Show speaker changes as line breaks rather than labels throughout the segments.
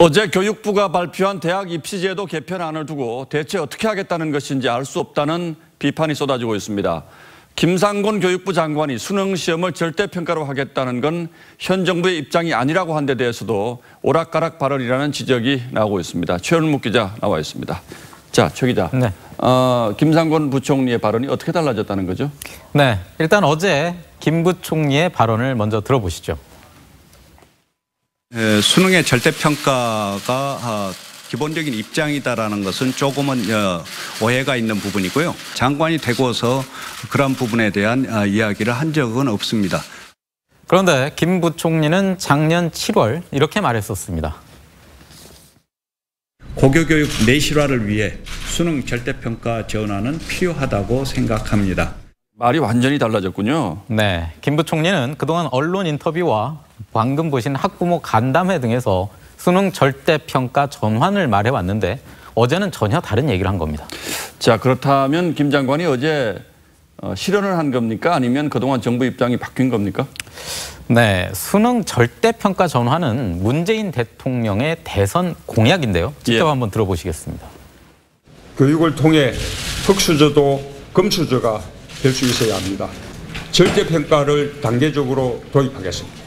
어제 교육부가 발표한 대학 입시제도 개편안을 두고 대체 어떻게 하겠다는 것인지 알 수 없다는 비판이 쏟아지고 있습니다. 김상곤 교육부 장관이 수능 시험을 절대평가로 하겠다는 건 현 정부의 입장이 아니라고 한 데 대해서도 오락가락 발언이라는 지적이 나오고 있습니다. 최현묵 기자 나와 있습니다. 자, 최 기자.
네.
김상곤 부총리의 발언이 어떻게 달라졌다는 거죠?
네, 일단 어제 김 부총리의 발언을 먼저 들어보시죠.
수능의 절대평가가 기본적인 입장이다라는 것은 조금은 오해가 있는 부분이고요. 장관이 되고서 그런 부분에 대한 이야기를 한 적은 없습니다.
그런데 김 부총리는 작년 7월 이렇게 말했었습니다.
고교교육 내실화를 위해 수능 절대평가 전환은 필요하다고 생각합니다.
말이 완전히 달라졌군요.
네, 김 부총리는 그동안 언론 인터뷰와 방금 보신 학부모 간담회 등에서 수능 절대평가 전환을 말해왔는데 어제는 전혀 다른 얘기를 한 겁니다.
자, 그렇다면 김 장관이 어제 실언을 한 겁니까? 아니면 그동안 정부 입장이 바뀐 겁니까?
네, 수능 절대평가 전환은 문재인 대통령의 대선 공약인데요. 직접 한번 들어보시겠습니다.
교육을 통해 흑수저도 금수저가 될 수 있어야 합니다. 절대평가를 단계적으로 도입하겠습니다.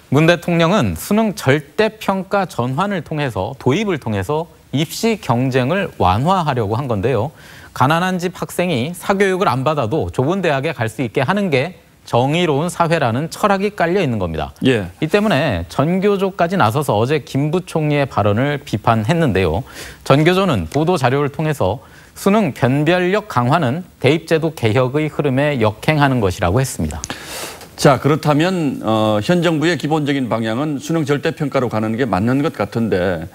문 대통령은 수능 절대평가 전환을 통해서 도입을 통해서 입시 경쟁을 완화하려고 한 건데요. 가난한 집 학생이 사교육을 안 받아도 좋은 대학에 갈 수 있게 하는 게 정의로운 사회라는 철학이 깔려 있는 겁니다.
예.
이 때문에 전교조까지 나서서 어제 김 부총리의 발언을 비판했는데요. 전교조는 보도 자료를 통해서 수능 변별력 강화는 대입제도 개혁의 흐름에 역행하는 것이라고 했습니다.
자, 그렇다면 현 정부의 기본적인 방향은 수능 절대평가로 가는 게 맞는 것 같은데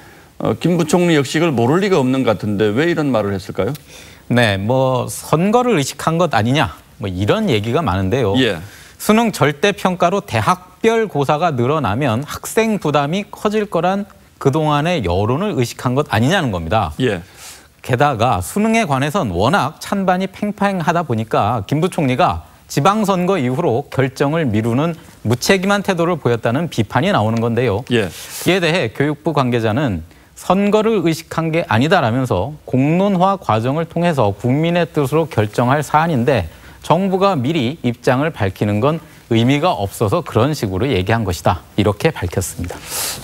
김 부총리 역시 이걸 모를 리가 없는 것 같은데 왜 이런 말을 했을까요?
네, 선거를 의식한 것 아니냐 이런 얘기가 많은데요.
예.
수능 절대평가로 대학별 고사가 늘어나면 학생 부담이 커질 거란 그동안의 여론을 의식한 것 아니냐는 겁니다.
예.
게다가 수능에 관해선 워낙 찬반이 팽팽하다 보니까 김 부총리가 지방선거 이후로 결정을 미루는 무책임한 태도를 보였다는 비판이 나오는 건데요.
예.
이에 대해 교육부 관계자는 선거를 의식한 게 아니다라면서 공론화 과정을 통해서 국민의 뜻으로 결정할 사안인데 정부가 미리 입장을 밝히는 건 의미가 없어서 그런 식으로 얘기한 것이다. 이렇게 밝혔습니다.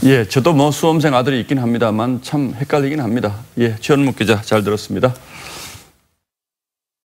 예, 저도 수험생 아들이 있긴 합니다만 참 헷갈리긴 합니다. 예, 최현묵 기자 잘 들었습니다.